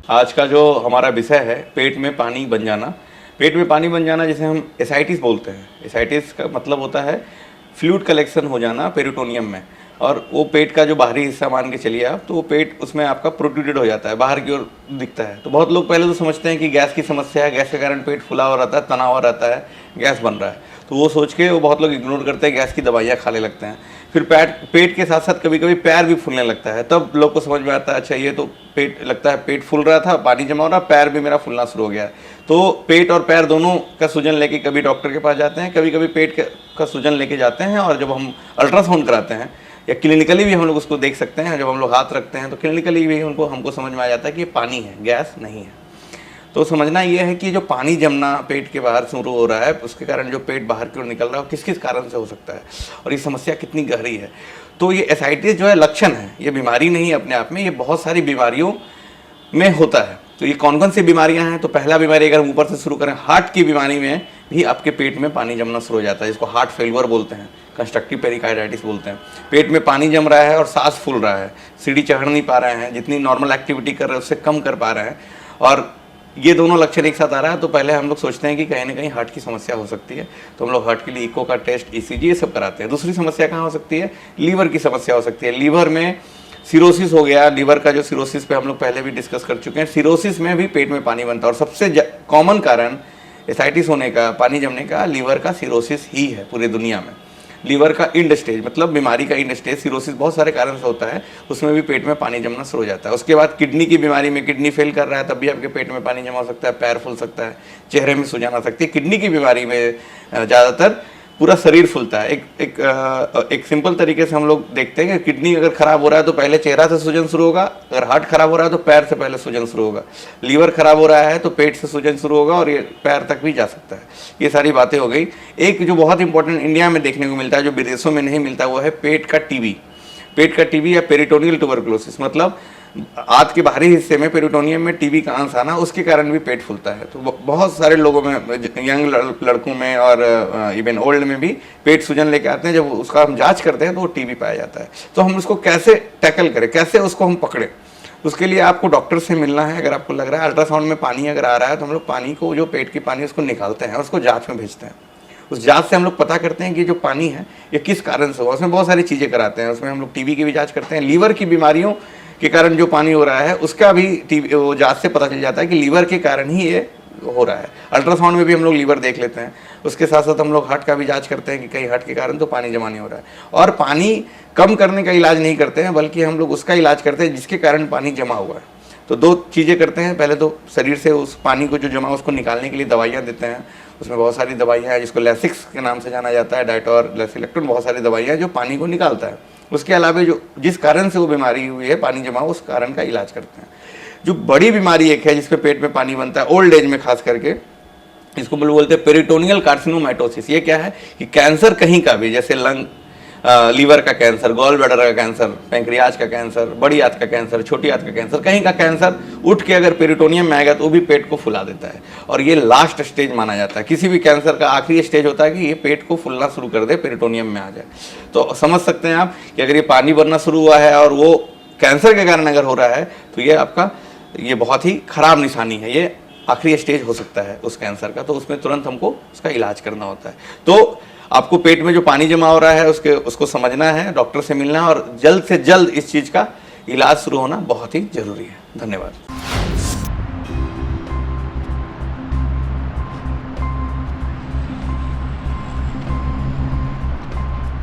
आज का जो हमारा विषय है पेट में पानी बन जाना। पेट में पानी बन जाना जिसे हम एसाइटिस बोलते हैं। एसाइटिस का मतलब होता है फ्लूइड कलेक्शन हो जाना पेरिटोनियम में, और वो पेट का जो बाहरी हिस्सा मान के चलिए आप, तो वो पेट उसमें आपका प्रोट्रूडेड हो जाता है, बाहर की ओर दिखता है। तो बहुत लोग पहले तो समझते हैं कि गैस की समस्या है, गैस के कारण पेट फुला हुआ रहता है, तना हुआ रहता है, गैस बन रहा है, तो वो सोच के वो बहुत लोग इग्नोर करते हैं, गैस की दवाइयाँ खाने लगते हैं। फिर पेट के साथ साथ कभी कभी पैर भी फूलने लगता है, तब लोग को समझ में आता है अच्छा ये तो पेट लगता है, पेट फूल रहा था, पानी जमा हो रहा, पैर भी मेरा फूलना शुरू हो गया है। तो पेट और पैर दोनों का सूजन लेके कभी डॉक्टर के पास जाते हैं, कभी कभी पेट का सूजन लेके जाते हैं, और जब हम अल्ट्रासाउंड कराते हैं या क्लिनिकली भी हम लोग उसको देख सकते हैं, जब हम लोग हाथ रखते हैं तो क्लिनिकली भी हमको समझ में आ जाता है कि ये पानी है, गैस नहीं है। तो समझना ये है कि जो पानी जमना पेट के बाहर शुरू हो रहा है, उसके कारण जो पेट बाहर की ओर निकल रहा है, किस किस कारण से हो सकता है और ये समस्या कितनी गहरी है। तो ये एसाइटिस जो है लक्षण है, ये बीमारी नहीं है अपने आप में, ये बहुत सारी बीमारियों में होता है। तो ये कौन कौन सी बीमारियां हैं? तो पहला बीमारी अगर हम ऊपर से शुरू करें, हार्ट की बीमारी में भी आपके पेट में पानी जमना शुरू हो जाता है, जिसको हार्ट फेलियर बोलते हैं, कंस्ट्रक्टिव पेरिकार्डाइटिस बोलते हैं। पेट में पानी जम रहा है और सांस फूल रहा है, सीढ़ी चढ़ नहीं पा रहे हैं, जितनी नॉर्मल एक्टिविटी कर रहे हैं उससे कम कर पा रहे हैं, और ये दोनों लक्षण एक साथ आ रहा है, तो पहले हम लोग सोचते हैं कि कहीं ना कहीं हार्ट की समस्या हो सकती है। तो हम लोग हार्ट के लिए इको का टेस्ट, ईसीजी ये सब कराते हैं। दूसरी समस्या कहाँ हो सकती है? लीवर की समस्या हो सकती है। लीवर में सिरोसिस हो गया, लीवर का जो सिरोसिस पे हम लोग पहले भी डिस्कस कर चुके हैं, सिरोसिस में भी पेट में पानी बनता है, और सबसे कॉमन कारण एसाइटिस होने का, पानी जमने का, लीवर का सिरोसिस ही है पूरी दुनिया में। लीवर का इंड स्टेज मतलब बीमारी का इंड स्टेज, सिरोसिस बहुत सारे कारण से होता है, उसमें भी पेट में पानी जमना शुरू हो जाता है। उसके बाद किडनी की बीमारी में, किडनी फेल कर रहा है तब भी आपके पेट में पानी जमा हो सकता है, पैर फूल सकता है, चेहरे में सूजन आ सकती है। किडनी की बीमारी में ज़्यादातर पूरा शरीर फूलता है। एक सिंपल तरीके से हम लोग देखते हैं कि किडनी अगर खराब हो रहा है तो पहले चेहरा से सूजन शुरू होगा, अगर हार्ट खराब हो रहा है तो पैर से पहले सूजन शुरू होगा, लीवर खराब हो रहा है तो पेट से सूजन शुरू होगा, और ये पैर तक भी जा सकता है। ये सारी बातें हो गई। एक जो बहुत इंपॉर्टेंट इंडिया में देखने को मिलता है, जो विदेशों में नहीं मिलता, वो है पेट का टीबी। पेट का टीबी या पेरिटोनियल ट्यूबरकुलोसिस, मतलब आंत के बाहरी हिस्से में पेरिटोनियम में टीबी का अंश आना, उसके कारण भी पेट फूलता है। तो बहुत सारे लोगों में, यंग लड़कों में और इवन ओल्ड में भी पेट सूजन लेके आते हैं। जब उसका हम जांच करते हैं तो वो टीबी पाया जाता है। तो हम उसको कैसे टैकल करें, कैसे उसको हम पकड़ें, उसके लिए आपको डॉक्टर से मिलना है। अगर आपको लग रहा है अल्ट्रासाउंड में पानी अगर आ रहा है, तो हम लोग पानी को, जो पेट की पानी उसको निकालते हैं, उसको जाँच में भेजते हैं। उस जांच से हम लोग पता करते हैं कि जो पानी है ये किस कारण से हुआ। उसमें बहुत सारी चीज़ें कराते हैं, उसमें हम लोग टीबी की भी जांच करते हैं, लीवर की बीमारियों के कारण जो पानी हो रहा है उसका भी वो जांच से पता चल जाता है कि लीवर के कारण ही ये हो रहा है। अल्ट्रासाउंड में भी हम लोग लीवर देख लेते हैं। उसके साथ साथ हम लोग हार्ट का भी जांच करते हैं कि कहीं हार्ट के कारण तो पानी जमा नहीं हो रहा है। और पानी कम करने का इलाज नहीं करते हैं, बल्कि हम लोग उसका इलाज करते हैं जिसके कारण पानी जमा हुआ है। तो दो चीज़ें करते हैं, पहले तो शरीर से उस पानी को जो जमा उसको निकालने के लिए दवाइयाँ देते हैं। उसमें बहुत सारी दवाइयाँ हैं, जिसको लैसिक्स के नाम से जाना जाता है, डाइटोर, लैसिलेक्टोन, बहुत सारी दवाइयाँ जो पानी को निकालता है। उसके अलावा जो जिस कारण से वो बीमारी हुई है, पानी जमा, उस कारण का इलाज करते हैं। जो बड़ी बीमारी एक है जिसपे पेट में पानी बनता है ओल्ड एज में खास करके, इसको बोलते हैं पेरिटोनियल कार्सिनोमैटोसिस। ये क्या है कि कैंसर कहीं का भी, जैसे लंग, लीवर का कैंसर, गॉल ब्लैडर का कैंसर, पैंक्रियाज का कैंसर, बड़ी आंत का कैंसर, छोटी आंत का कैंसर, कहीं का कैंसर उठ के अगर पेरिटोनियम में आएगा तो वो भी पेट को फुला देता है, और ये लास्ट स्टेज माना जाता है। किसी भी कैंसर का आखिरी स्टेज होता है कि ये पेट को फुलना शुरू कर दे, पेरिटोनियम में आ जाए। तो समझ सकते हैं आप कि अगर ये पानी बनना शुरू हुआ है और वो कैंसर के कारण अगर हो रहा है, तो ये आपका ये बहुत ही खराब निशानी है, ये आखिरी स्टेज हो सकता है उस कैंसर का। तो उसमें तुरंत हमको उसका इलाज करना होता है। तो आपको पेट में जो पानी जमा हो रहा है उसको समझना है, डॉक्टर से मिलना है, और जल्द से जल्द इस चीज़ का इलाज शुरू होना बहुत ही जरूरी है। धन्यवाद।